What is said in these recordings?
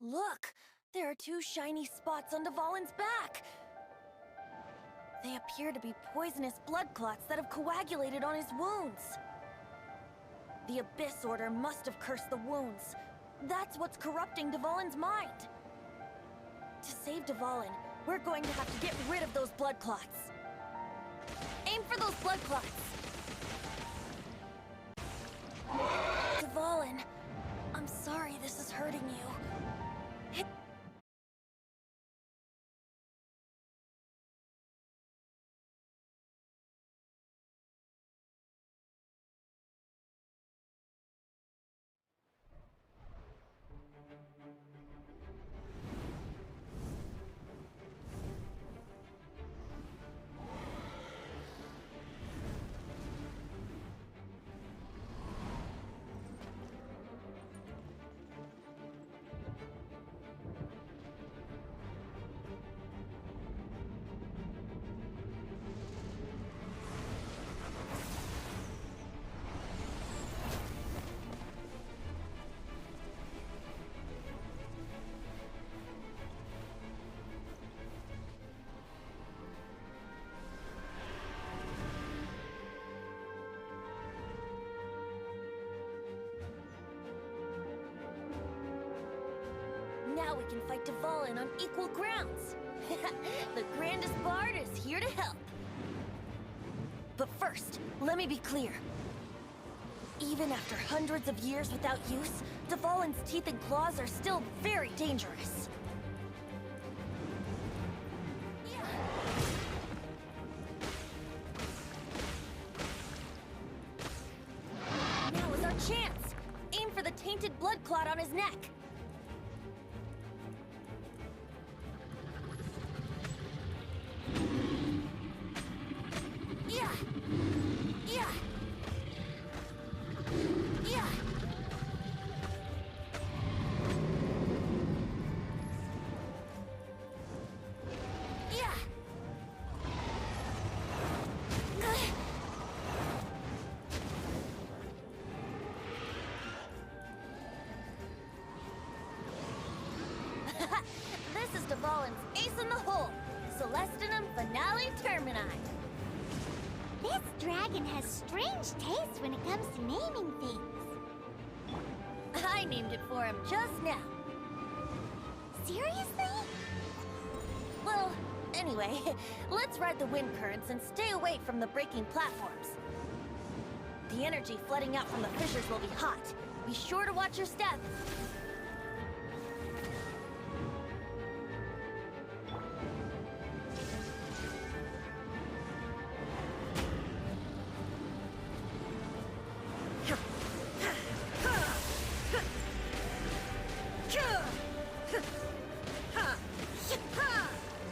Look! There are two shiny spots on Dvalin's back! They appear to be poisonous blood clots that have coagulated on his wounds. The Abyss Order must have cursed the wounds. That's what's corrupting Dvalin's mind. To save Dvalin, we're going to have to get rid of those blood clots. Aim for those blood clots! Dvalin, I'm sorry this is hurting you. Now we can fight Dvalin on equal grounds. The grandest bard is here to help. But first, let me be clear. Even after hundreds of years without use, Dvalin's teeth and claws are still very dangerous. Now is our chance! Aim for the tainted blood clot on his neck. This is Dvalin's ace in the hole, Celestinum Finale Termini. This dragon has strange taste when it comes to naming things. I named it for him just now. Seriously? Well, anyway, let's ride the wind currents and stay away from the breaking platforms. The energy flooding out from the fissures will be hot. Be sure to watch your step.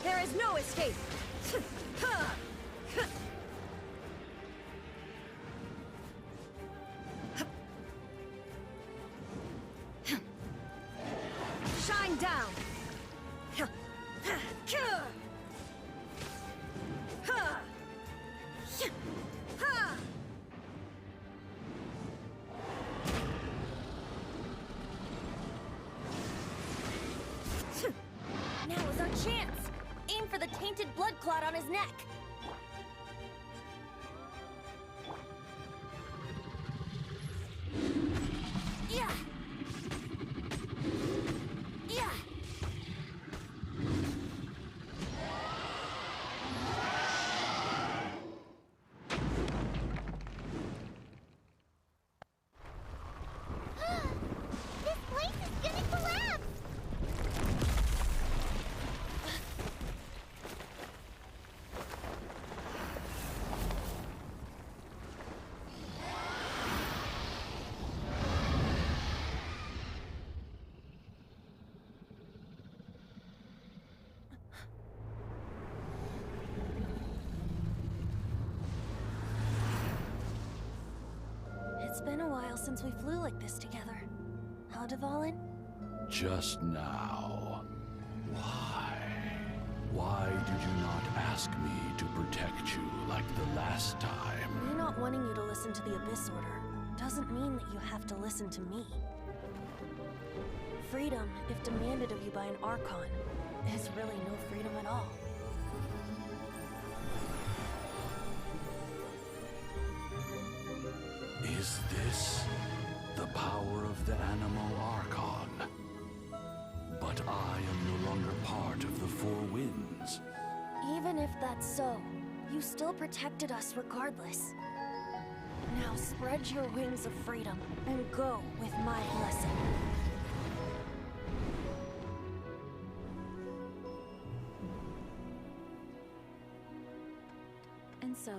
There is no escape! Shine down! Now is our chance! Aim for the tainted blood clot on his neck! Yeah! Yeah! This place is gonna collapse! It's been a while since we flew like this together. How, Dvalin? Just now. Why? Why did you not ask me to protect you like the last time? Me not wanting you to listen to the Abyss Order doesn't mean that you have to listen to me. freedom, if demanded of you by an Archon, is really no freedom at all. Is this the power of the Anemo Archon? But I am no longer part of the Four Winds. Even if that's so, you still protected us regardless. Now spread your wings of freedom and go with my blessing. And so,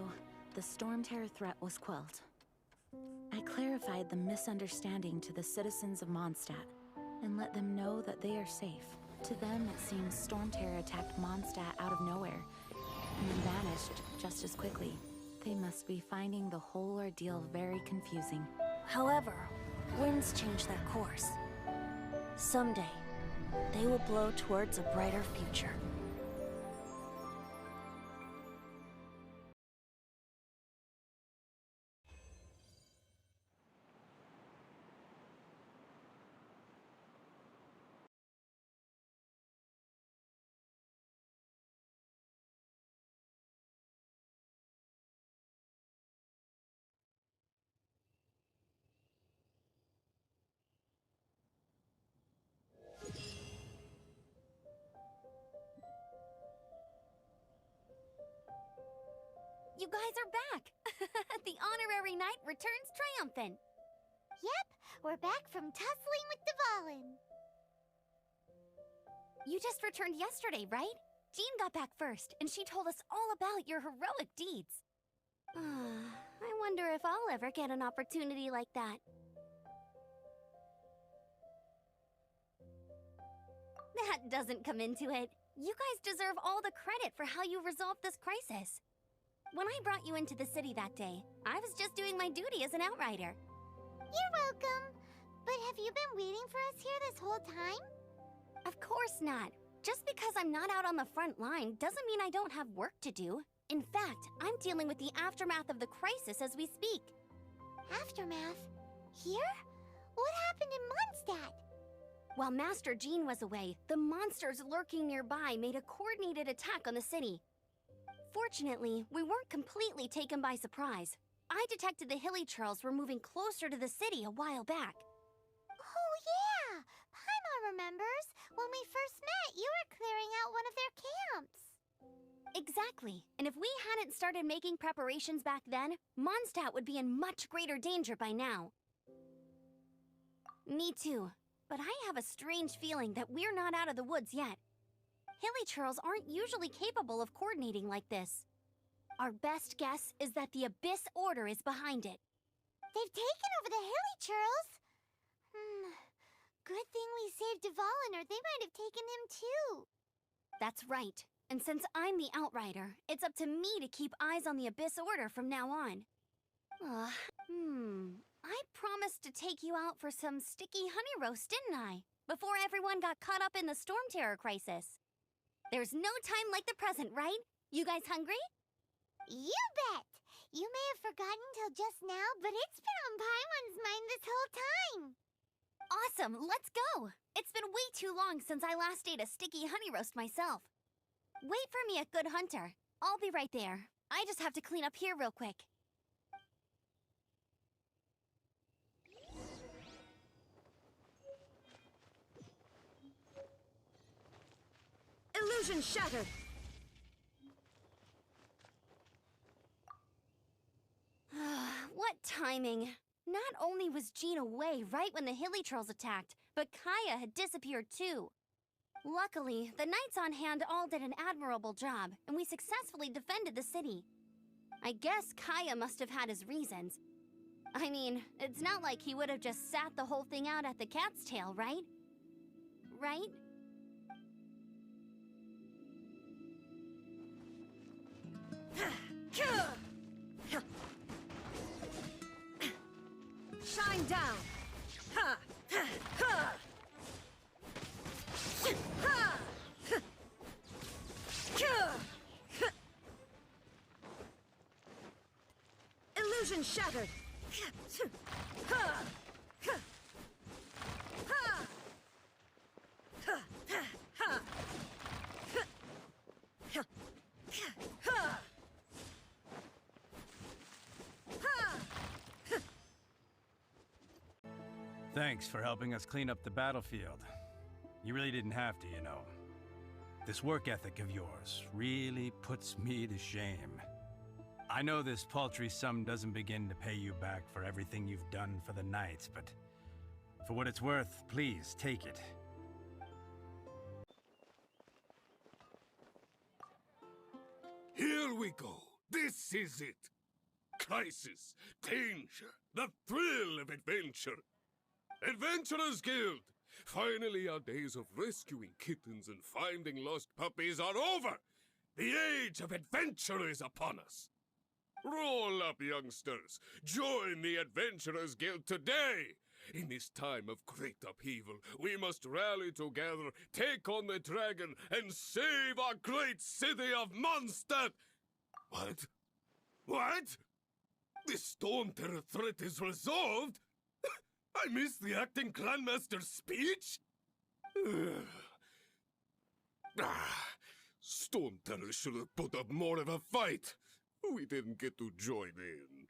the Storm Terror threat was quelled. I clarified the misunderstanding to the citizens of Mondstadt, and let them know that they are safe. To them, it seems Storm Terror attacked Mondstadt out of nowhere, and then vanished just as quickly. They must be finding the whole ordeal very confusing. However, winds change their course. Someday, they will blow towards a brighter future. You guys are back! The honorary knight returns triumphant. Yep, we're back from tussling with Dvalin. You just returned yesterday, right? Jean got back first, and she told us all about your heroic deeds. I wonder if I'll ever get an opportunity like that. That doesn't come into it. You guys deserve all the credit for how you resolved this crisis. When I brought you into the city that day, I was just doing my duty as an outrider. You're welcome. But have you been waiting for us here this whole time? Of course not. Just because I'm not out on the front line doesn't mean I don't have work to do. In fact, I'm dealing with the aftermath of the crisis as we speak. Aftermath? Here? What happened in Mondstadt? While Master Jean was away, the monsters lurking nearby made a coordinated attack on the city. Fortunately, we weren't completely taken by surprise. I detected the Hilichurls were moving closer to the city a while back. Oh yeah! Paimon remembers. When we first met, you were clearing out one of their camps. Exactly. And if we hadn't started making preparations back then, Mondstadt would be in much greater danger by now. Me too. But I have a strange feeling that we're not out of the woods yet. Hilichurls aren't usually capable of coordinating like this. Our best guess is that the Abyss Order is behind it. They've taken over the Hilichurls? Good thing we saved Dvalin, or they might have taken him too. That's right. And since I'm the Outrider, it's up to me to keep eyes on the Abyss Order from now on. I promised to take you out for some sticky honey roast, didn't I? Before everyone got caught up in the Storm Terror crisis. There's no time like the present, right? You guys hungry? You bet! You may have forgotten till just now, but it's been on Paimon's mind this whole time. Awesome, let's go! It's been way too long since I last ate a sticky honey roast myself. Wait for me at Good Hunter. I'll be right there. I just have to clean up here real quick. Illusion shattered! What timing! Not only was Jean away right when the Hilichurls attacked, but Kaya had disappeared too. Luckily, the knights on hand all did an admirable job, and we successfully defended the city. I guess Kaya must have had his reasons. I mean, it's not like he would have just sat the whole thing out at the Cat's Tail, right? Right? Shine down! Ha! Ha! Ha! Ha! Illusion shattered! Ha! Ha! Ha! Thanks for helping us clean up the battlefield. You really didn't have to, you know. This work ethic of yours really puts me to shame. I know this paltry sum doesn't begin to pay you back for everything you've done for the Knights, but for what it's worth, please take it. Here we go. This is it. Crisis, danger, the thrill of adventure. Adventurers Guild! Finally, our days of rescuing kittens and finding lost puppies are over! The age of adventure is upon us! Roll up, youngsters! Join the Adventurers Guild today! In this time of great upheaval, we must rally together, take on the dragon, and save our great city of Mondstadt! What? What? The Storm Terror threat is resolved? I missed the acting Clanmaster's speech? Storm Terror should have put up more of a fight. We didn't get to join in.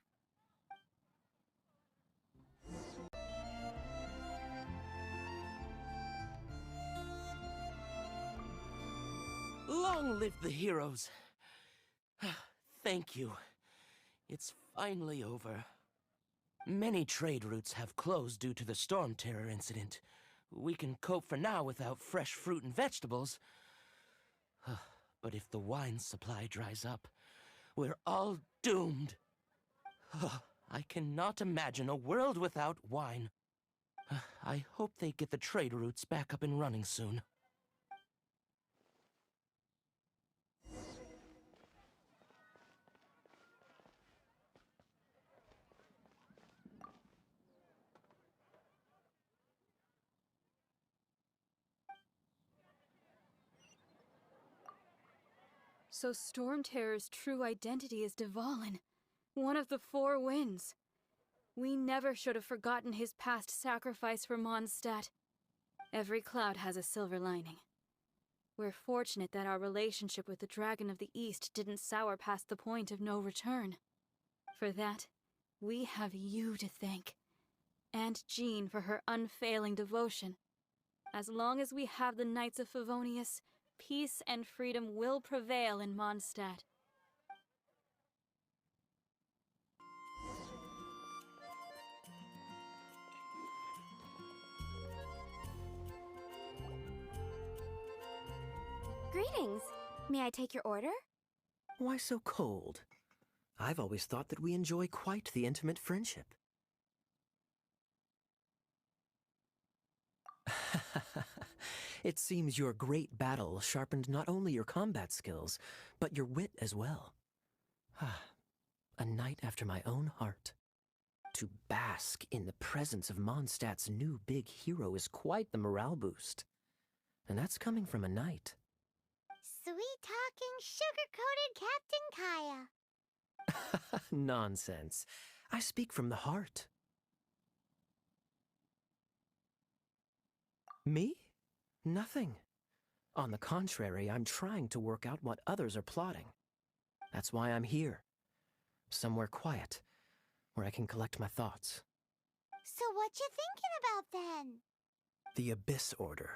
Long live the heroes. Thank you. It's finally over. Many trade routes have closed due to the Storm Terror incident. We can cope for now without fresh fruit and vegetables. But if the wine supply dries up, we're all doomed. I cannot imagine a world without wine. I hope they get the trade routes back up and running soon. So Storm Terror's true identity is Dvalin, one of the Four Winds. We never should have forgotten his past sacrifice for Mondstadt. Every cloud has a silver lining. We're fortunate that our relationship with the Dragon of the East didn't sour past the point of no return. For that, we have you to thank. And Jean for her unfailing devotion. As long as we have the Knights of Favonius, peace and freedom will prevail in Mondstadt. Greetings. May I take your order? Why so cold? I've always thought that we enjoy quite the intimate friendship. It seems your great battle sharpened not only your combat skills, but your wit as well. A knight after my own heart. To bask in the presence of Mondstadt's new big hero is quite the morale boost. And that's coming from a knight. Sweet-talking, sugar-coated Captain Kaya. Nonsense. I speak from the heart. Me? Nothing. On the contrary, I'm trying to work out what others are plotting. That's why I'm here. Somewhere quiet, where I can collect my thoughts. So what you thinking about then? The Abyss Order.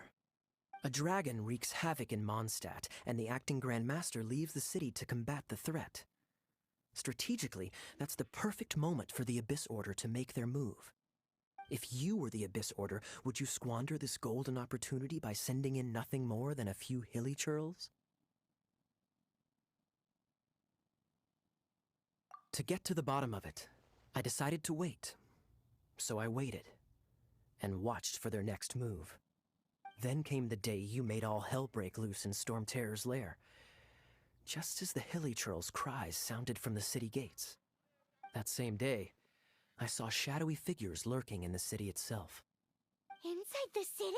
A dragon wreaks havoc in Mondstadt, and the acting Grand Master leaves the city to combat the threat. Strategically, that's the perfect moment for the Abyss Order to make their move. If you were the Abyss Order, would you squander this golden opportunity by sending in nothing more than a few hilly churls? To get to the bottom of it, I decided to wait. So I waited, and watched for their next move. Then came the day you made all hell break loose in Storm Terror's lair, just as the hilly churls' cries sounded from the city gates. That same day, I saw shadowy figures lurking in the city itself. Inside the city?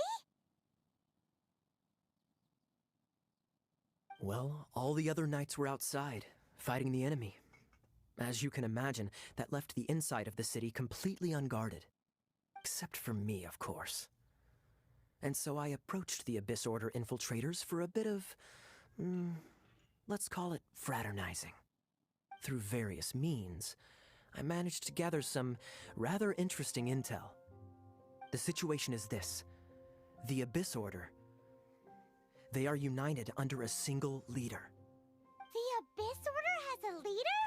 Well, all the other knights were outside, fighting the enemy. As you can imagine, that left the inside of the city completely unguarded. Except for me, of course. And so I approached the Abyss Order infiltrators for a bit of, let's call it fraternizing. Through various means, I managed to gather some rather interesting intel. The situation is this. The Abyss Order. They are united under a single leader. The Abyss Order has a leader?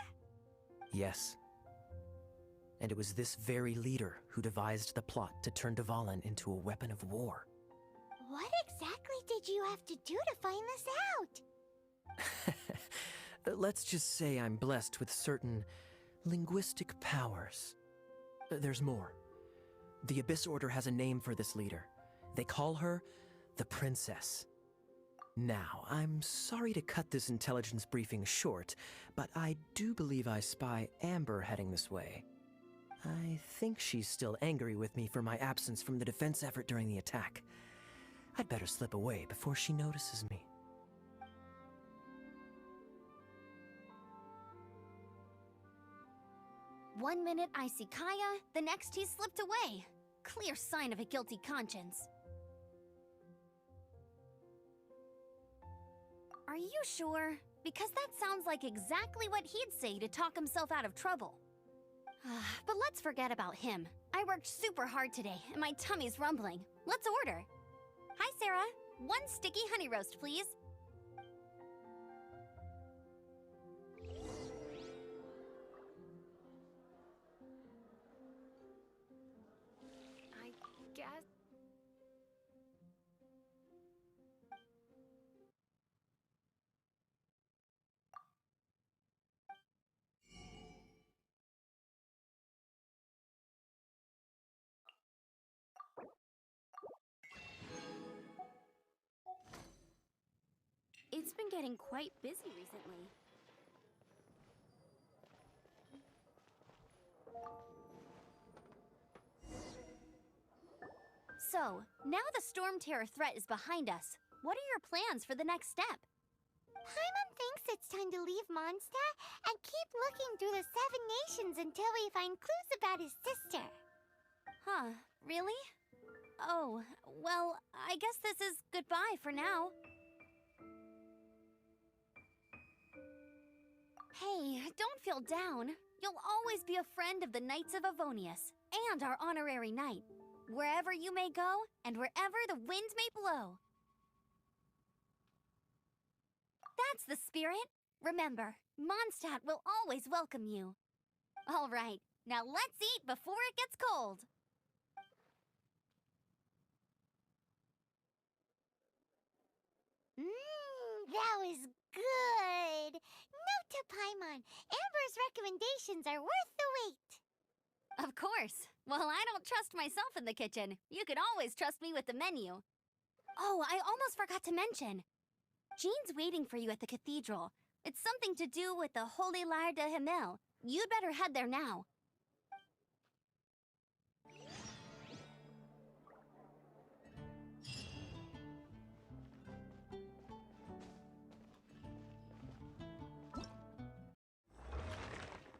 Yes. And it was this very leader who devised the plot to turn Dvalin into a weapon of war. What exactly did you have to do to find this out? Let's just say I'm blessed with certain linguistic powers. There's more. The Abyss Order has a name for this leader. They call her the Princess. Now, I'm sorry to cut this intelligence briefing short, but I do believe I spy Amber heading this way. I think she's still angry with me for my absence from the defense effort during the attack. I'd better slip away before she notices me. One minute I see Kaya, the next he slipped away. Clear sign of a guilty conscience. Are you sure? Because that sounds like exactly what he'd say to talk himself out of trouble. But let's forget about him. I worked super hard today, and my tummy's rumbling. Let's order. Hi, Sarah. 1 sticky honey roast, please. I guess... It's been getting quite busy recently. So, now the Storm Terror threat is behind us. What are your plans for the next step? Paimon thinks it's time to leave Mondstadt and keep looking through the 7 nations until we find clues about his sister. Huh, really? Oh, well, I guess this is goodbye for now. Hey, don't feel down. You'll always be a friend of the Knights of Avonius, and our honorary knight. Wherever you may go, and wherever the wind may blow. That's the spirit. Remember, Mondstadt will always welcome you. All right, now let's eat before it gets cold. That was good. Note to Paimon, Amber's recommendations are worth the wait. Of course. Well, I don't trust myself in the kitchen. You can always trust me with the menu. Oh, I almost forgot to mention. Jean's waiting for you at the cathedral. It's something to do with the Holy Lyre de Himmel. You'd better head there now.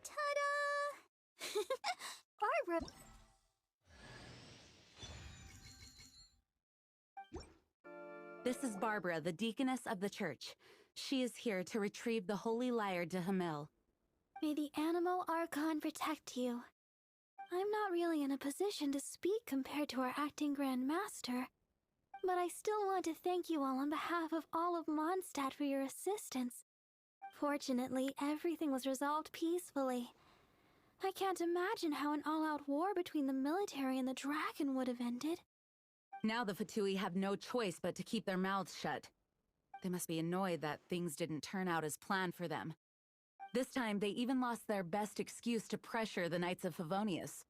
Ta-da! Barbara! This is Barbara, the deaconess of the church. She is here to retrieve the Holy Lyre de Himmel. May the Anemo Archon protect you. I'm not really in a position to speak compared to our acting Grand Master, but I still want to thank you all on behalf of all of Mondstadt for your assistance. Fortunately, everything was resolved peacefully. I can't imagine how an all-out war between the military and the dragon would have ended. Now the Fatui have no choice but to keep their mouths shut. They must be annoyed that things didn't turn out as planned for them. This time, they even lost their best excuse to pressure the Knights of Favonius.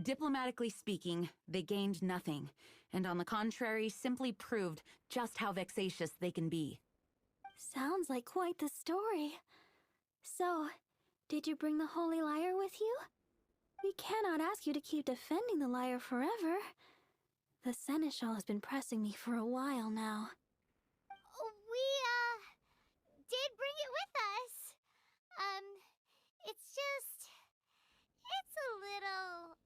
Diplomatically speaking, they gained nothing, and on the contrary, simply proved just how vexatious they can be. Sounds like quite the story. So, did you bring the Holy Lyre with you? We cannot ask you to keep defending the lyre forever. The Seneschal has been pressing me for a while now. We, did bring it with us. It's a little...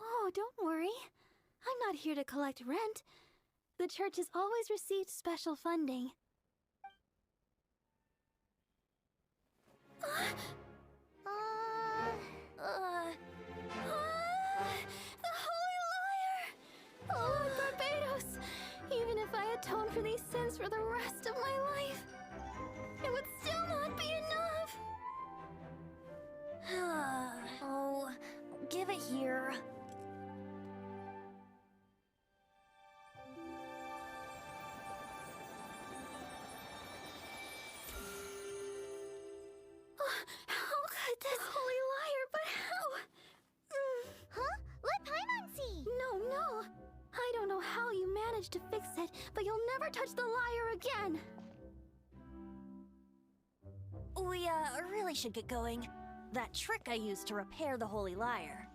Oh, don't worry. I'm not here to collect rent. The church has always received special funding. The Holy Lyre! for the rest of my life, it would still not be enough. Oh, give it here. How could this holy liar, but how? Huh? Let Paimon see! No. I don't know how you managed to fix it, but you'll never touch the lyre again. We, really should get going. That trick I used to repair the Holy Lyre.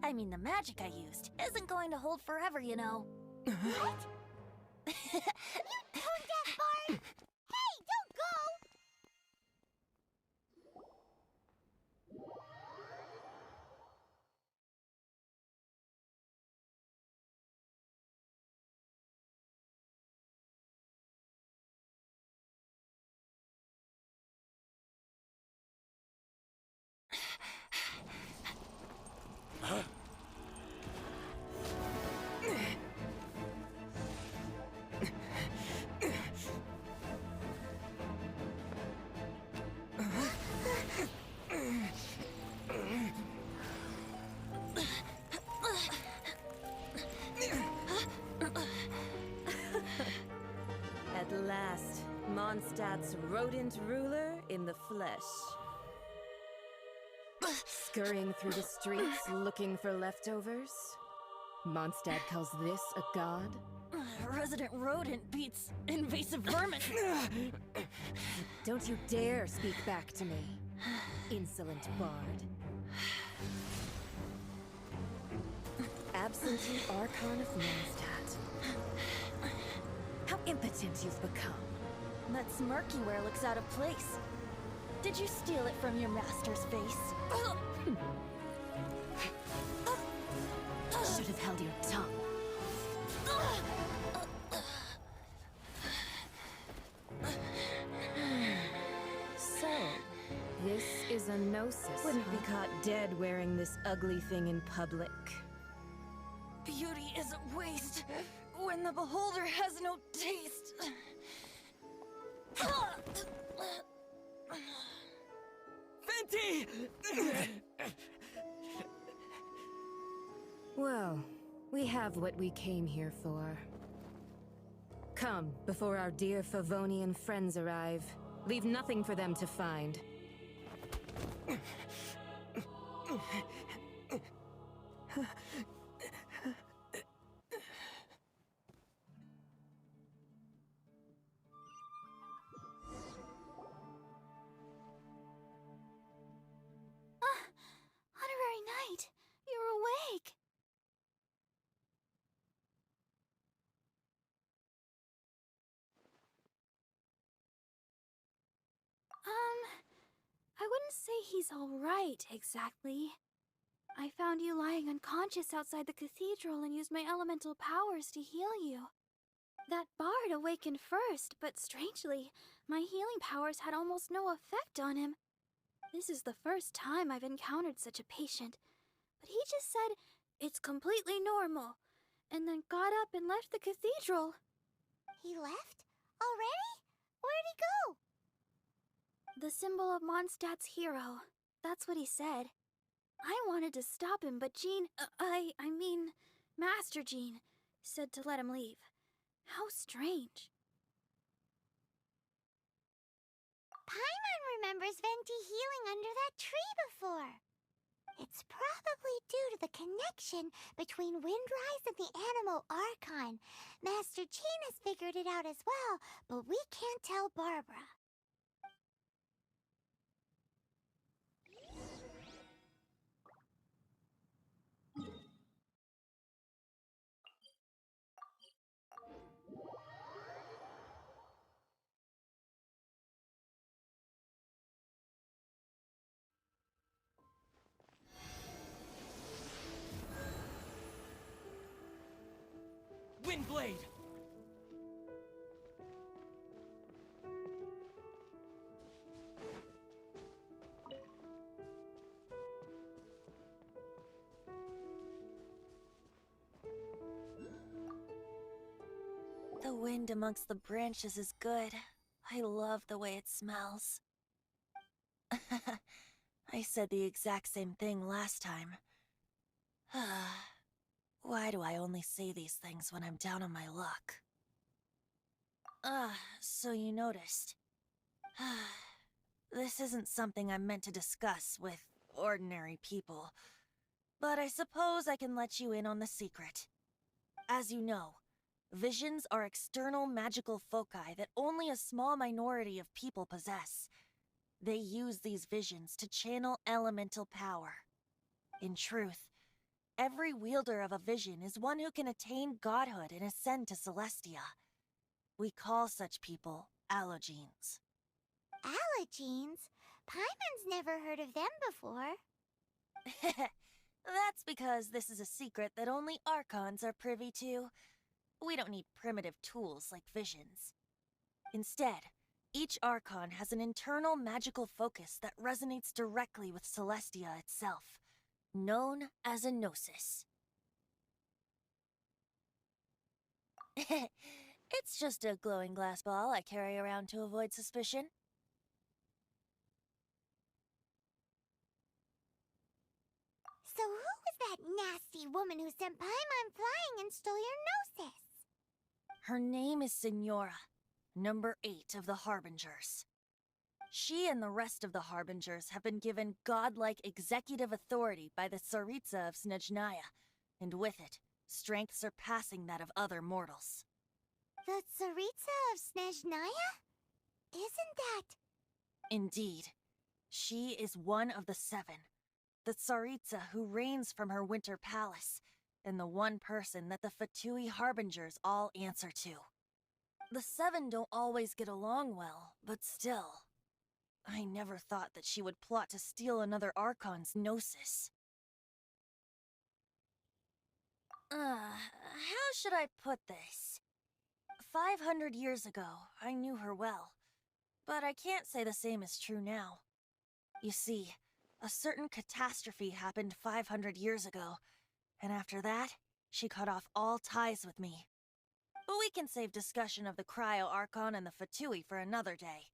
I mean, the magic I used isn't going to hold forever, you know. What? You tone-deaf bard! Hey, don't go! At last, Mondstadt's rodent ruler in the flesh. Scurrying through the streets looking for leftovers? Mondstadt calls this a god? Resident rodent beats invasive vermin. Don't you dare speak back to me, insolent bard. Absentee Archon of Mondstadt. How impotent you've become. That smirk you wear looks out of place. Did you steal it from your master's face? Should have held your tongue. So, this is a gnosis. Wouldn't be caught dead wearing this ugly thing in public. Beauty is a waste when the beholder has no taste. Venti! Well, we have what we came here for. Come, before our dear Favonian friends arrive. Leave nothing for them to find. Honorary Knight, you're awake. I wouldn't say he's all right, exactly. I found you lying unconscious outside the cathedral and used my elemental powers to heal you. That bard awakened first, but strangely, my healing powers had almost no effect on him. This is the first time I've encountered such a patient, but he just said, "It's completely normal," and then got up and left the cathedral. He left? Already? Where'd he go? The symbol of Mondstadt's hero. That's what he said. I wanted to stop him, but Jean, I mean, Master Jean, said to let him leave. How strange. Paimon remembers Venti healing under that tree before. It's probably due to the connection between Windrise and the Anemo Archon. Master Jean has figured it out as well, but we can't tell Barbara. Windblade! The The wind amongst the branches is good. I love the way it smells. I said the exact same thing last time. Why do I only say these things when I'm down on my luck? So you noticed. This isn't something I'm meant to discuss with ordinary people, but I suppose I can let you in on the secret. As you know, visions are external magical foci that only a small minority of people possess. They use these visions to channel elemental power. In truth, every wielder of a vision is one who can attain godhood and ascend to Celestia. We call such people Allogenes. Allogenes? Paimon's never heard of them before. That's because this is a secret that only Archons are privy to. We don't need primitive tools like visions. Instead, each Archon has an internal magical focus that resonates directly with Celestia itself, known as a Gnosis. It's just a glowing glass ball I carry around to avoid suspicion. So who was that nasty woman who sent Paimon flying and stole your Gnosis? Her name is Signora, number 8 of the Harbingers. She and the rest of the Harbingers have been given godlike executive authority by the Tsaritsa of Snezhnaya, and with it, strength surpassing that of other mortals. The Tsaritsa of Snezhnaya? Isn't that... Indeed. She is one of the 7, the Tsaritsa who reigns from her winter palace, and the one person that the Fatui Harbingers all answer to. The 7 don't always get along well, but still. I never thought that she would plot to steal another Archon's Gnosis. How should I put this? 500 years ago, I knew her well, but I can't say the same is true now. You see, a certain catastrophe happened 500 years ago, and after that, she cut off all ties with me. But we can save discussion of the Cryo Archon and the Fatui for another day.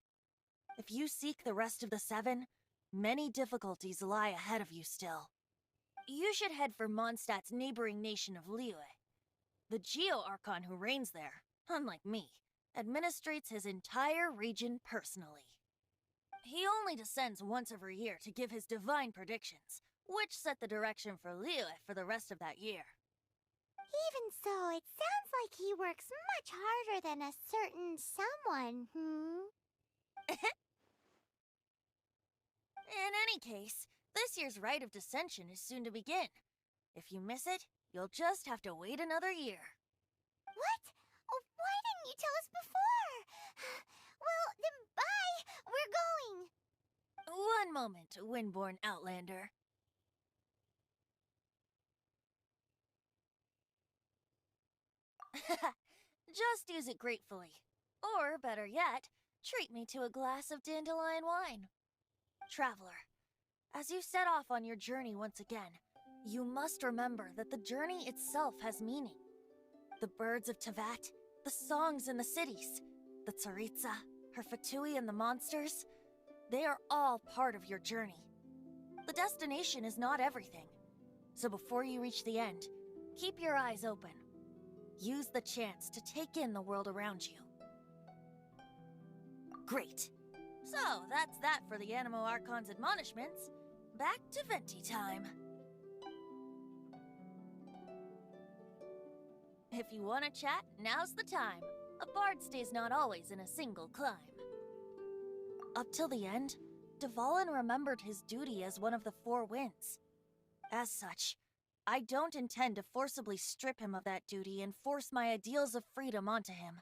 If you seek the rest of the 7, many difficulties lie ahead of you still. You should head for Mondstadt's neighboring nation of Liyue. The Geo Archon who reigns there, unlike me, administrates his entire region personally. He only descends once every year to give his divine predictions, which set the direction for Liyue for the rest of that year. Even so, it sounds like he works much harder than a certain someone, In any case, this year's Rite of Descension is soon to begin. If you miss it, you'll just have to wait another year. What? Oh, why didn't you tell us before? Well, then bye! We're going! One moment, Windborn Outlander. Just use it gratefully. Or, better yet, treat me to a glass of dandelion wine. Traveler, as you set off on your journey once again, you must remember that the journey itself has meaning. The birds of Teyvat, the songs in the cities, the Tsaritsa, her Fatui and the monsters, they are all part of your journey. The destination is not everything. So before you reach the end, keep your eyes open. Use the chance to take in the world around you. Great. So, that's that for the Anemo Archon's admonishments. Back to Venti time. If you want to chat, now's the time. A bard stays not always in a single climb. Up till the end, Dvalin remembered his duty as one of the 4 winds. As such, I don't intend to forcibly strip him of that duty and force my ideals of freedom onto him.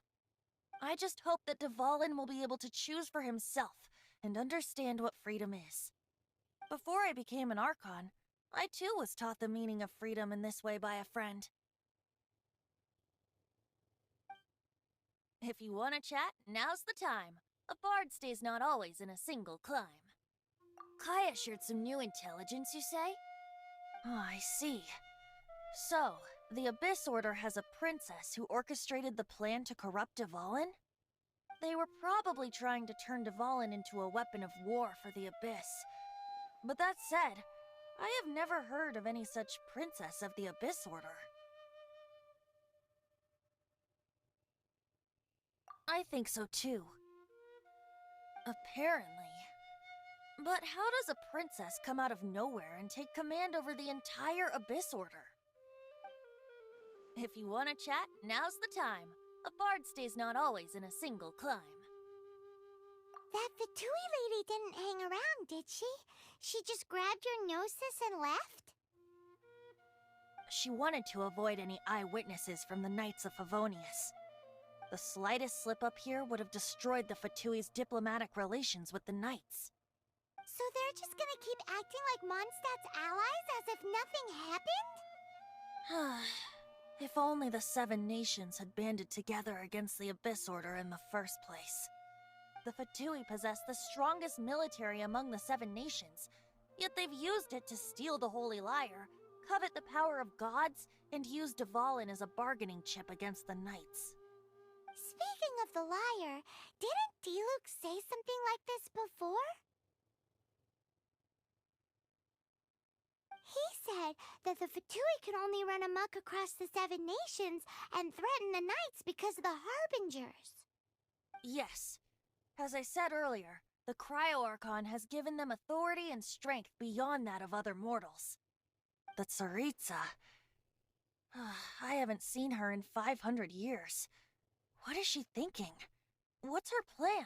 I just hope that Dvalin will be able to choose for himself and understand what freedom is. Before I became an Archon, I too was taught the meaning of freedom in this way by a friend. If you want to chat, now's the time. A bard stays not always in a single climb. Kaya shared some new intelligence, you say? Oh, I see. So, the Abyss Order has a princess who orchestrated the plan to corrupt Dvalin? They were probably trying to turn Dvalin into a weapon of war for the Abyss. But that said, I have never heard of any such princess of the Abyss Order. I think so too. Apparently. But how does a princess come out of nowhere and take command over the entire Abyss Order? If you want to chat, now's the time. A bard stays not always in a single climb. That Fatui lady didn't hang around, did she? She just grabbed your gnosis and left? She wanted to avoid any eyewitnesses from the Knights of Favonius. The slightest slip up here would have destroyed the Fatui's diplomatic relations with the Knights. So they're just gonna keep acting like Mondstadt's allies as if nothing happened? If only the Seven Nations had banded together against the Abyss Order in the first place. The Fatui possess the strongest military among the Seven Nations, yet they've used it to steal the Holy Lyre, covet the power of gods, and use Dvalin as a bargaining chip against the Knights. Speaking of the lyre, didn't Diluc say something like this before? He said that the Fatui could only run amok across the Seven Nations and threaten the Knights because of the Harbingers. Yes. As I said earlier, the Cryo-Archon has given them authority and strength beyond that of other mortals. The Tsaritsa... I haven't seen her in 500 years. What is she thinking? What's her plan?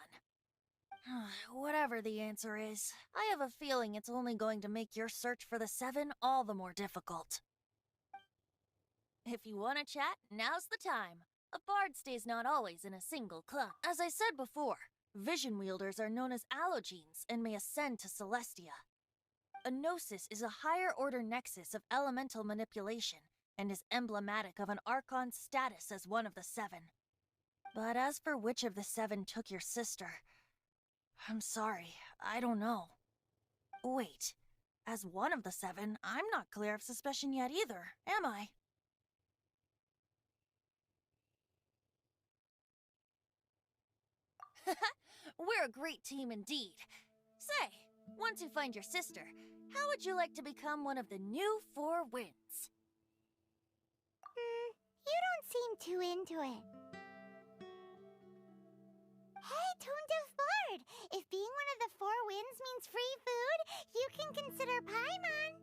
Whatever the answer is, I have a feeling it's only going to make your search for the Seven all the more difficult. If you want to chat, now's the time. A bard stays not always in a single climb. As I said before, vision wielders are known as allogenes and may ascend to Celestia. A gnosis is a higher-order nexus of elemental manipulation and is emblematic of an Archon's status as one of the Seven. But as for which of the Seven took your sister... I'm sorry, I don't know. Wait, as one of the Seven, I'm not clear of suspicion yet either, am I? We're a great team indeed. Say, once you find your sister, how would you like to become one of the new Four Winds? You don't seem too into it. Hey, Toon-Div Bard! If being one of the Four Winds means free food, you can consider Paimon.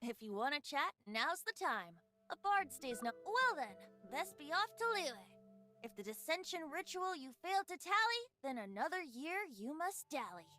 If you want to chat, now's the time. A bard stays no— Well then, best be off to Liyue. If the dissension ritual you failed to tally, then another year you must dally.